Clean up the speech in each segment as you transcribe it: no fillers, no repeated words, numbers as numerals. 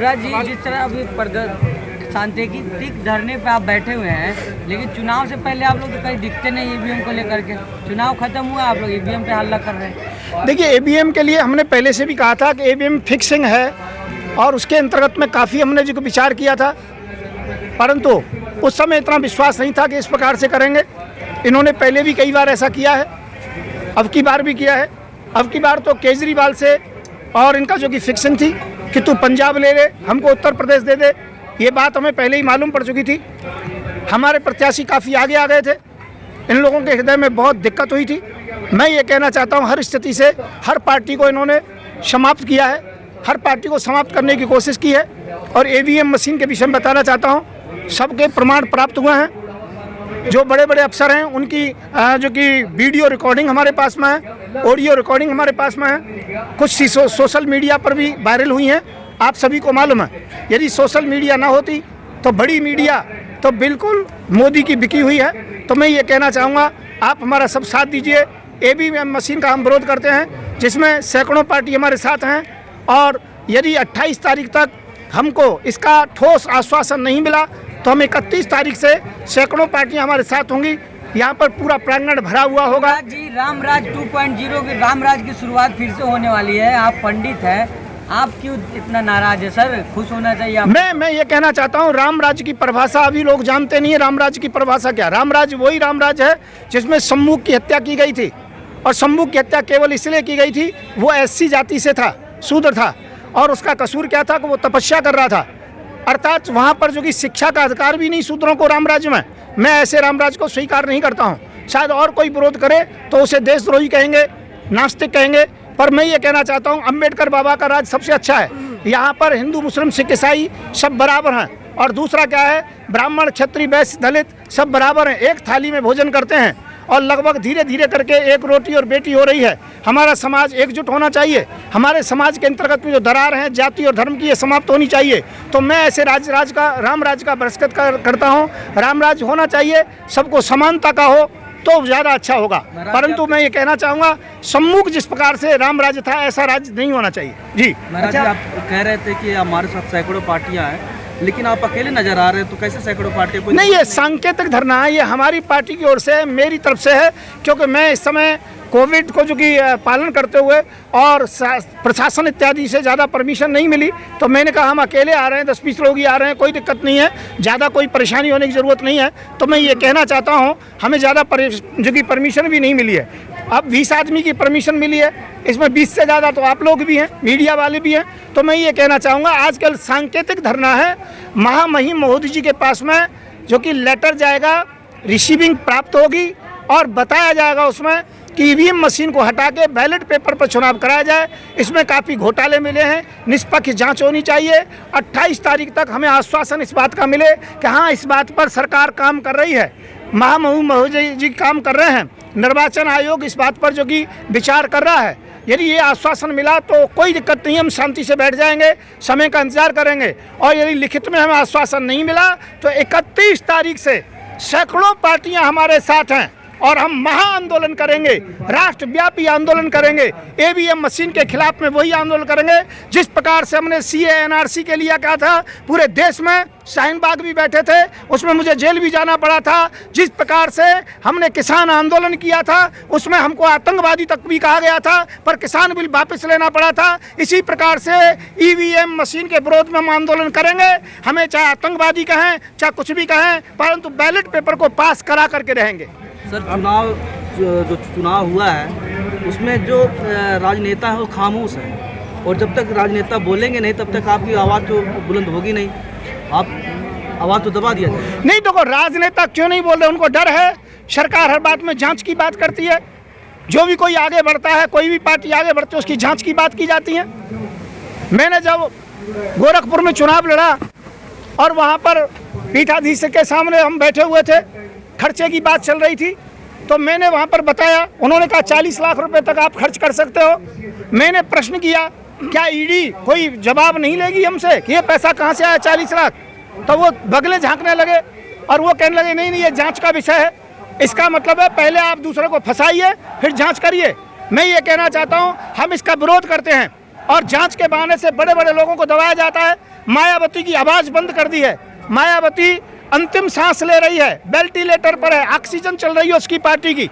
युवराज जी, जिस तरह अभी शांतिक धरने पे आप बैठे हुए हैं, लेकिन चुनाव से पहले आप लोग तो कहीं दिखते नहीं ईवीएम को लेकर के। चुनाव खत्म हुआ, आप लोग ईवीएम पे हल्ला कर रहे हैं। देखिए, ईवीएम के लिए हमने पहले से भी कहा था कि ईवीएम फिक्सिंग है और उसके अंतर्गत में काफ़ी हमने जो विचार किया था, परंतु उस समय इतना विश्वास नहीं था कि इस प्रकार से करेंगे। इन्होंने पहले भी कई बार ऐसा किया है, अब की बार भी किया है। अब की बार तो केजरीवाल से और इनका जो कि फिक्सिंग थी कि तू पंजाब ले ले, हमको उत्तर प्रदेश दे दे, ये बात हमें पहले ही मालूम पड़ चुकी थी। हमारे प्रत्याशी काफ़ी आगे आ गए थे, इन लोगों के हृदय में बहुत दिक्कत हुई थी। मैं ये कहना चाहता हूँ, हर स्थिति से हर पार्टी को इन्होंने समाप्त किया है, हर पार्टी को समाप्त करने की कोशिश की है। और ईवीएम मशीन के विषय में बताना चाहता हूँ, सबके प्रमाण प्राप्त हुए हैं। जो बड़े बड़े अफसर हैं उनकी जो कि वीडियो रिकॉर्डिंग हमारे पास में है, ऑडियो रिकॉर्डिंग हमारे पास में है, कुछ सोशल मीडिया पर भी वायरल हुई हैं। आप सभी को मालूम है, यदि सोशल मीडिया ना होती तो बड़ी मीडिया तो बिल्कुल मोदी की बिकी हुई है। तो मैं ये कहना चाहूँगा, आप हमारा सब साथ दीजिए। ईवीएम मशीन का हम विरोध करते हैं, जिसमें सैकड़ों पार्टी हमारे साथ हैं, और यदि 28 तारीख तक हमको इसका ठोस आश्वासन नहीं मिला तो हम 31 तारीख से सैकड़ों पार्टियां हमारे साथ होंगी। यहाँ पर पूरा प्रांगण भरा हुआ होगा। जी, रामराज 2.0 की रामराज की शुरुआत फिर से होने वाली है। आप पंडित हैं, आप क्यों इतना नाराज है सर? खुश होना चाहिए आप। मैं ये कहना चाहता हूँ, रामराज की परिभाषा अभी लोग जानते नहीं है। रामराज की परिभाषा क्या? रामराज वही रामराज है जिसमें शंभू की हत्या की गई थी, और शंभू की हत्या केवल इसलिए की गई थी, वो SC जाति से था, शूद्र था, और उसका कसूर क्या था कि वो तपस्या कर रहा था। अर्थात वहाँ पर जो कि शिक्षा का अधिकार भी नहीं शूद्रों को रामराज में। मैं ऐसे रामराज को स्वीकार नहीं करता हूँ। शायद और कोई विरोध करे तो उसे देशद्रोही कहेंगे, नास्तिक कहेंगे, पर मैं ये कहना चाहता हूँ, अम्बेडकर बाबा का राज सबसे अच्छा है। यहाँ पर हिंदू, मुस्लिम, सिख, ईसाई सब बराबर हैं। और दूसरा क्या है, ब्राह्मण, क्षत्रिय, वैश्य, दलित सब बराबर हैं, एक थाली में भोजन करते हैं, और लगभग धीरे धीरे करके एक रोटी और बेटी हो रही है। हमारा समाज एकजुट होना चाहिए। हमारे समाज के अंतर्गत में जो दरार है जाति और धर्म की, ये समाप्त होनी चाहिए। तो मैं ऐसे रामराज का बरस्कत करता हूँ। रामराज होना चाहिए, सबको समानता का हो तो ज़्यादा अच्छा होगा। परंतु मैं ये कहना चाहूँगा, सम्मुख जिस प्रकार से रामराज था ऐसा राज्य नहीं होना चाहिए। जी, अच्छा, आप कह रहे थे कि हमारे साथ सैकड़ों पार्टियाँ हैं, लेकिन आप अकेले नजर आ रहे हैं, तो कैसे सैकड़ों पार्टियों को? नहीं, ये सांकेतिक धरना है, ये हमारी पार्टी की ओर से है, मेरी तरफ से है, क्योंकि मैं इस समय कोविड को जो कि पालन करते हुए और प्रशासन इत्यादि से ज़्यादा परमिशन नहीं मिली, तो मैंने कहा हम अकेले आ रहे हैं, 10-20 लोग ही आ रहे हैं, कोई दिक्कत नहीं है, ज़्यादा कोई परेशानी होने की ज़रूरत नहीं है। तो मैं ये कहना चाहता हूँ, हमें ज़्यादा जो कि परमिशन भी नहीं मिली है। अब 20 आदमी की परमिशन मिली है, इसमें 20 से ज़्यादा तो आप लोग भी हैं, मीडिया वाले भी हैं। तो मैं ये कहना चाहूँगा, आजकल सांकेतिक धरना है। महामहिम मोदी जी के पास में जो कि लेटर जाएगा, रिसीविंग प्राप्त होगी, और बताया जाएगा उसमें कि ईवीएम मशीन को हटा के बैलेट पेपर पर चुनाव कराया जाए। इसमें काफ़ी घोटाले मिले हैं, निष्पक्ष जांच होनी चाहिए। 28 तारीख तक हमें आश्वासन इस बात का मिले कि हाँ, इस बात पर सरकार काम कर रही है, महामहिम महोदय जी काम कर रहे हैं, निर्वाचन आयोग इस बात पर जो कि विचार कर रहा है। यदि ये आश्वासन मिला तो कोई दिक्कत नहीं, हम शांति से बैठ जाएंगे, समय का इंतजार करेंगे। और यदि लिखित में हमें आश्वासन नहीं मिला तो 31 तारीख से सैकड़ों पार्टियां हमारे साथ हैं, और हम महा आंदोलन करेंगे, राष्ट्रव्यापी आंदोलन करेंगे। ईवीएम मशीन के खिलाफ में वही आंदोलन करेंगे जिस प्रकार से हमने CA NRC के लिए कहा था। पूरे देश में शाहीन बाग भी बैठे थे, उसमें मुझे जेल भी जाना पड़ा था। जिस प्रकार से हमने किसान आंदोलन किया था, उसमें हमको आतंकवादी तक भी कहा गया था, पर किसान बिल वापस लेना पड़ा था। इसी प्रकार से ईवीएम मशीन के विरोध में हम आंदोलन करेंगे। हमें चाहे आतंकवादी कहें, चाहे कुछ भी कहें, परंतु बैलेट पेपर को पास करा करके रहेंगे। सर, जो चुनाव हुआ है उसमें जो राजनेता है वो खामोश है, और जब तक राजनेता बोलेंगे नहीं तब तक आपकी आवाज़ तो बुलंद होगी नहीं। आप आवाज़ तो दबा दिया जाए। नहीं, देखो, राजनेता क्यों नहीं बोल रहे? उनको डर है। सरकार हर बात में जांच की बात करती है। जो भी कोई आगे बढ़ता है, कोई भी पार्टी आगे बढ़ती है, उसकी जांच की बात की जाती है। मैंने जब गोरखपुर में चुनाव लड़ा और वहाँ पर पीठाधीश के सामने हम बैठे हुए थे, खर्चे की बात चल रही थी, तो मैंने वहाँ पर बताया, उन्होंने कहा 40 लाख रुपए तक आप खर्च कर सकते हो। मैंने प्रश्न किया, क्या ईडी कोई जवाब नहीं लेगी हमसे कि ये पैसा कहाँ से आया 40 लाख? तो वो बगले झांकने लगे और वो कहने लगे नहीं ये जांच का विषय है। इसका मतलब है पहले आप दूसरे को फंसाइए फिर जांच करिए। मैं ये कहना चाहता हूँ, हम इसका विरोध करते हैं। और जांच के बहाने से बड़े बड़े लोगों को दबाया जाता है। मायावती की आवाज़ बंद कर दी है। मायावती अंतिम सांस ले रही है, वेंटिलेटर पर है, ऑक्सीजन चल रही है उसकी पार्टी की,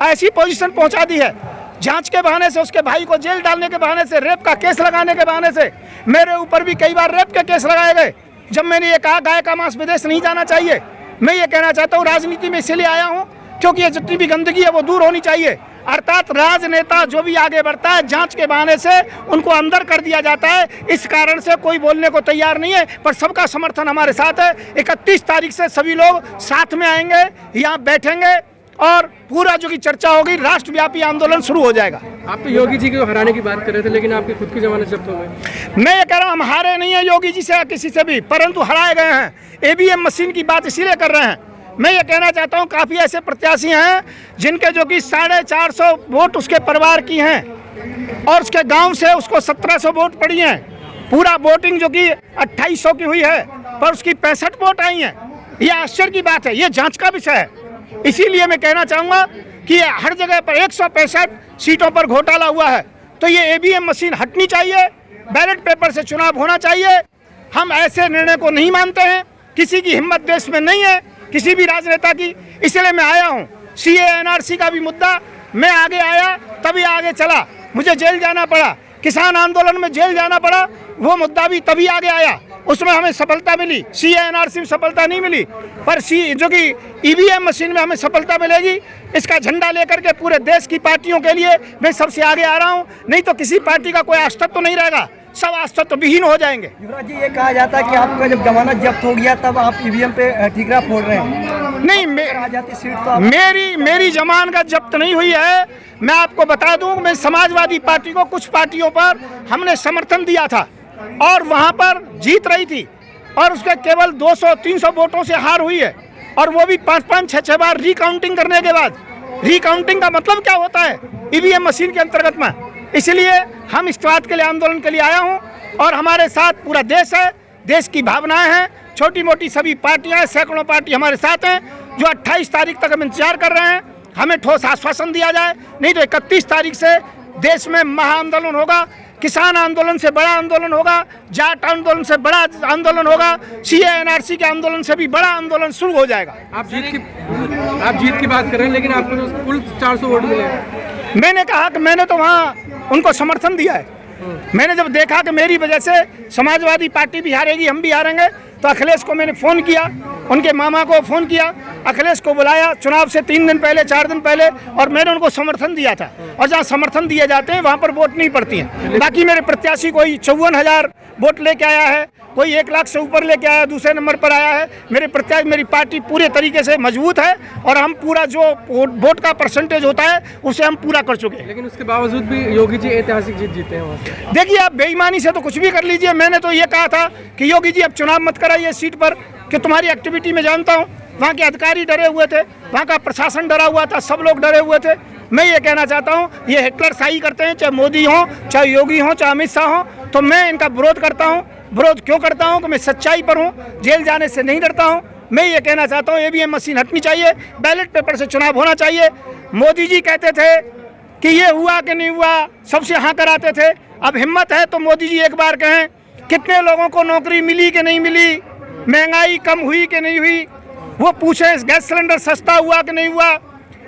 ऐसी पोजीशन पहुंचा दी है। जांच के बहाने से उसके भाई को जेल डालने के बहाने से, रेप का केस लगाने के बहाने से, मेरे ऊपर भी कई बार रेप के केस लगाए गए जब मैंने ये कहा गाय का मांस विदेश नहीं जाना चाहिए। मैं ये कहना चाहता हूँ राजनीति में इसलिए आया हूँ क्योंकि ये जितनी भी गंदगी है वो दूर होनी चाहिए। अर्थात राजनेता जो भी आगे बढ़ता है जांच के बहाने से उनको अंदर कर दिया जाता है। इस कारण से कोई बोलने को तैयार नहीं है, पर सबका समर्थन हमारे साथ है। 31 तारीख से सभी लोग साथ में आएंगे, यहाँ बैठेंगे और पूरा जो की चर्चा होगी, राष्ट्रव्यापी आंदोलन शुरू हो जाएगा। आप तो योगी जी को हराने की बात कर रहे थे, लेकिन आपकी खुद की जमानत जब्त हो गई। मैं ये कह रहा हूँ हम हारे नहीं है योगी जी से या किसी से भी, परंतु हराए गए हैं। ईवीएम मशीन की बात इसीलिए कर रहे हैं। मैं ये कहना चाहता हूँ काफ़ी ऐसे प्रत्याशी हैं जिनके जो कि 450 वोट उसके परिवार की हैं और उसके गांव से उसको 1700 वोट पड़ी हैं। पूरा वोटिंग जो कि 2800 की हुई है, पर उसकी 65 वोट आई हैं। ये आश्चर्य की बात है, ये जांच का विषय है। इसीलिए मैं कहना चाहूँगा कि हर जगह पर 165 सीटों पर घोटाला हुआ है, तो ये ईवीएम मशीन हटनी चाहिए, बैलेट पेपर से चुनाव होना चाहिए। हम ऐसे निर्णय को नहीं मानते हैं, किसी की हिम्मत देश में नहीं है, किसी भी राजनेता की। इसलिए मैं आया हूँ। CA NRC का भी मुद्दा, मैं आगे आया तभी आगे चला, मुझे जेल जाना पड़ा, किसान आंदोलन में जेल जाना पड़ा, वो मुद्दा भी तभी आगे आया, उसमें हमें सफलता मिली। CA NRC में सफलता नहीं मिली, पर जो कि ईवीएम मशीन में हमें सफलता मिलेगी। इसका झंडा लेकर के पूरे देश की पार्टियों के लिए मैं सबसे आगे आ रहा हूँ, नहीं तो किसी पार्टी का कोई अस्तित्व तो नहीं रहेगा, सब अस्तित्व विहीन हो जाएंगे। युवराज जी, ये कहा जाता है कि आपका जब जमानत जब्त हो गया तब आप ईवीएम पे ठीकरा फोड़ रहे हैं। नहीं, सीट तो मेरी जमानत जब्त नहीं हुई है। मैं आपको बता दूं, मैं समाजवादी पार्टी को, कुछ पार्टियों पर हमने समर्थन दिया था और वहां पर जीत रही थी और उसके केवल 200-300 वोटों से हार हुई है, और वो भी 5-5, 6-6 बार रिकाउंटिंग करने के बाद। रिकाउंटिंग का मतलब क्या होता है ईवीएम मशीन के अंतर्गत में? इसलिए हम इस बात के लिए आंदोलन के लिए आया हूं और हमारे साथ पूरा देश है, देश की भावनाएं हैं, छोटी मोटी सभी पार्टियां, सैकड़ों पार्टी हमारे साथ हैं, जो 28 तारीख तक हम इंतजार कर रहे हैं। हमें ठोस आश्वासन दिया जाए, नहीं तो 31 तारीख से देश में महाआंदोलन होगा, किसान आंदोलन से बड़ा आंदोलन होगा, जाट आंदोलन से बड़ा आंदोलन होगा, CA NRC के आंदोलन से भी बड़ा आंदोलन शुरू हो जाएगा। आप जीत की बात कर रहे हैं, लेकिन आपको तो कुल 400 वोट मिले। मैंने कहा कि मैंने तो वहाँ उनको समर्थन दिया है। मैंने जब देखा कि मेरी वजह से समाजवादी पार्टी भी हारेगी, हम भी हारेंगे, तो अखिलेश को मैंने फ़ोन किया, उनके मामा को फ़ोन किया, अखिलेश को बुलाया चुनाव से 3 दिन पहले, 4 दिन पहले, और मैंने उनको समर्थन दिया था। और जहाँ समर्थन दिए जाते हैं वहाँ पर वोट नहीं पड़ती हैं। बाकी मेरे प्रत्याशी कोई 54,000 वोट लेके आया है, कोई 1 लाख से ऊपर लेके आया, दूसरे नंबर पर आया है। मेरे प्रत्याशी, मेरी पार्टी पूरे तरीके से मजबूत है और हम पूरा जो वोट का परसेंटेज होता है उसे हम पूरा कर चुके हैं। लेकिन उसके बावजूद भी योगी जी ऐतिहासिक जीत जीते हैं वहाँ से। देखिए, आप बेईमानी से तो कुछ भी कर लीजिए। मैंने तो ये कहा था कि योगी जी अब चुनाव मत कराइए सीट पर, कि तुम्हारी एक्टिविटी में जानता हूँ। वहाँ के अधिकारी डरे हुए थे, वहाँ का प्रशासन डरा हुआ था, सब लोग डरे हुए थे। मैं ये कहना चाहता हूँ, ये हिटलर शाही करते हैं, चाहे मोदी हो, चाहे योगी हो, चाहे अमित शाह हो, तो मैं इनका विरोध करता हूँ। विरोध क्यों करता हूँ कि मैं सच्चाई पर हूँ, जेल जाने से नहीं डरता हूँ। मैं ये कहना चाहता हूँ ईवीएम मशीन हटनी चाहिए, बैलेट पेपर से चुनाव होना चाहिए। मोदी जी कहते थे कि ये हुआ कि नहीं हुआ, सबसे हाँ कराते थे। अब हिम्मत है तो मोदी जी एक बार कहें, कितने लोगों को नौकरी मिली कि नहीं मिली, महंगाई कम हुई कि नहीं हुई, वो पूछे गैस सिलेंडर सस्ता हुआ कि नहीं हुआ,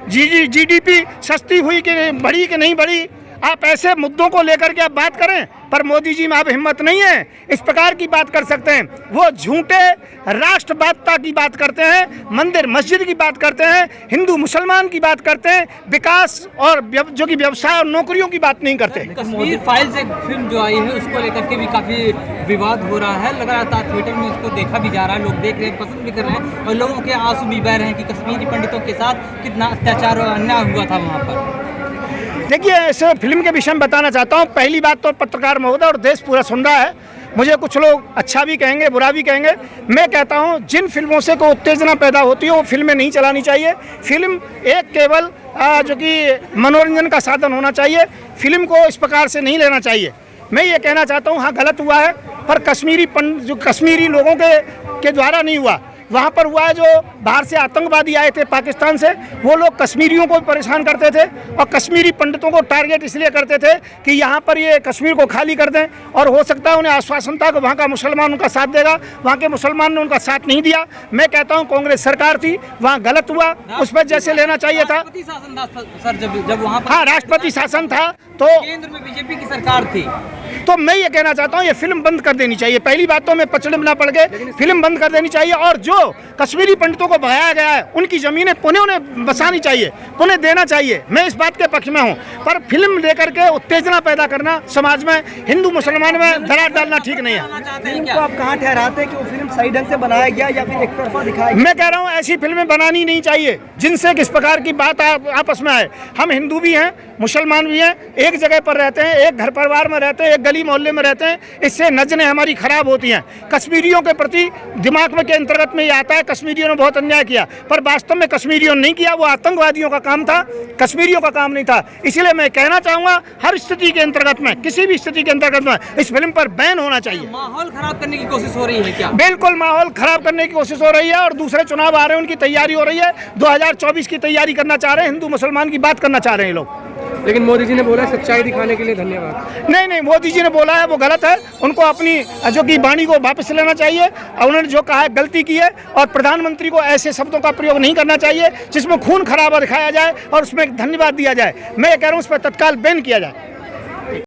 GDP सस्ती हुई कि बढ़ी कि नहीं बढ़ी। आप ऐसे मुद्दों को लेकर के आप बात करें, पर मोदी जी में आप हिम्मत नहीं है इस प्रकार की बात कर सकते हैं। वो झूठे राष्ट्रवादता की बात करते हैं, मंदिर मस्जिद की बात करते हैं, हिंदू मुसलमान की बात करते हैं, विकास और जो कि व्यवसाय और नौकरियों की बात नहीं करते। कश्मीर फाइल्स एक फिल्म जो आई है उसको लेकर के भी काफ़ी विवाद हो रहा है, लगातार थिएटर में उसको देखा भी जा रहा है, लोग देख रहे हैं, पसंद भी कर रहे हैं, और लोगों के आंसू भी बह रहे हैं कि कश्मीरी पंडितों के साथ कितना अत्याचार और अन्याय हुआ था वहाँ पर। देखिए, ऐसे फिल्म के विषय में बताना चाहता हूँ। पहली बात तो पत्रकार महोदय और देश पूरा सुन रहा है, मुझे कुछ लोग अच्छा भी कहेंगे, बुरा भी कहेंगे। मैं कहता हूँ जिन फिल्मों से कोई उत्तेजना पैदा होती है वो फिल्में नहीं चलानी चाहिए। फिल्म एक केवल जो कि मनोरंजन का साधन होना चाहिए, फिल्म को इस प्रकार से नहीं लेना चाहिए। मैं ये कहना चाहता हूँ, हाँ गलत हुआ है, पर कश्मीरी लोगों के द्वारा नहीं हुआ। वहाँ पर हुआ है जो बाहर से आतंकवादी आए थे पाकिस्तान से, वो लोग कश्मीरियों को परेशान करते थे और कश्मीरी पंडितों को टारगेट इसलिए करते थे कि यहाँ पर ये कश्मीर को खाली कर दें, और हो सकता है उन्हें आश्वासन था कि वहाँ का मुसलमान उनका साथ देगा, वहाँ के मुसलमान ने उनका साथ नहीं दिया। मैं कहता हूँ कांग्रेस सरकार थी, वहाँ गलत हुआ, उस पर जैसे लेना चाहिए था। राष्ट्रपति शासन था सर, जब वहाँ पर हाँ, राष्ट्रपति शासन था तो केंद्र में बीजेपी की सरकार थी। तो मैं ये कहना चाहता हूँ ये फिल्म बंद कर देनी चाहिए। पहली बात तो मैं पचड़े में ना पड़ गए, फिल्म बंद कर देनी चाहिए, और जो कश्मीरी पंडितों को भगाया गया है उनकी जमीनें पुनः उन्हें बसानी चाहिए, पुनः देना चाहिए। मैं इस बात के पक्ष में हूँ, पर फिल्म लेकर के उत्तेजना पैदा करना समाज में, हिंदू मुसलमान में दरार डालना ठीक नहीं है। फिल्म को आप कहाँ ठहराते हैं कि वो फिल्म सही ढंग से बनाया गया या फिर एक तरफा दिखाया गया? मैं कह रहा हूँ ऐसी फिल्में बनानी नहीं चाहिए जिनसे किस प्रकार की बात आपस में आए। हम हिंदू भी हैं, मुसलमान भी हैं, एक जगह पर रहते हैं, एक घर परिवार में रहते हैं, एक गली मोहल्ले में रहते हैं, इससे नज़रें हमारी खराब होती हैं। कश्मीरियों के प्रति दिमाग में के अंतर्गत में ये आता है कश्मीरियों ने बहुत अन्याय किया, पर वास्तव में कश्मीरियों ने नहीं किया, वो आतंकवादियों का काम था, कश्मीरियों का काम नहीं था। इसलिए मैं कहना चाहूँगा हर स्थिति के अंतर्गत में, किसी भी स्थिति के अंतर्गत में इस फिल्म पर बैन होना चाहिए। माहौल खराब करने की कोशिश हो रही है क्या? बिल्कुल माहौल खराब करने की कोशिश हो रही है, और दूसरे चुनाव आ रहे हैं, उनकी तैयारी हो रही है, 2024 की तैयारी करना चाह रहे हैं, हिंदू मुसलमान की बात करना चाह रहे हैं लोग। लेकिन मोदी जी ने बोला सच्चाई दिखाने के लिए धन्यवाद। नहीं, मोदी जी ने बोला है वो गलत है, उनको अपनी जो की वाणी को वापस लेना चाहिए, और उन्होंने जो कहा है गलती की है, और प्रधानमंत्री को ऐसे शब्दों का प्रयोग नहीं करना चाहिए जिसमें खून खराबा दिखाया जाए और उसमें धन्यवाद दिया जाए। मैं कह रहा हूँ उस पर तत्काल बैन किया जाए।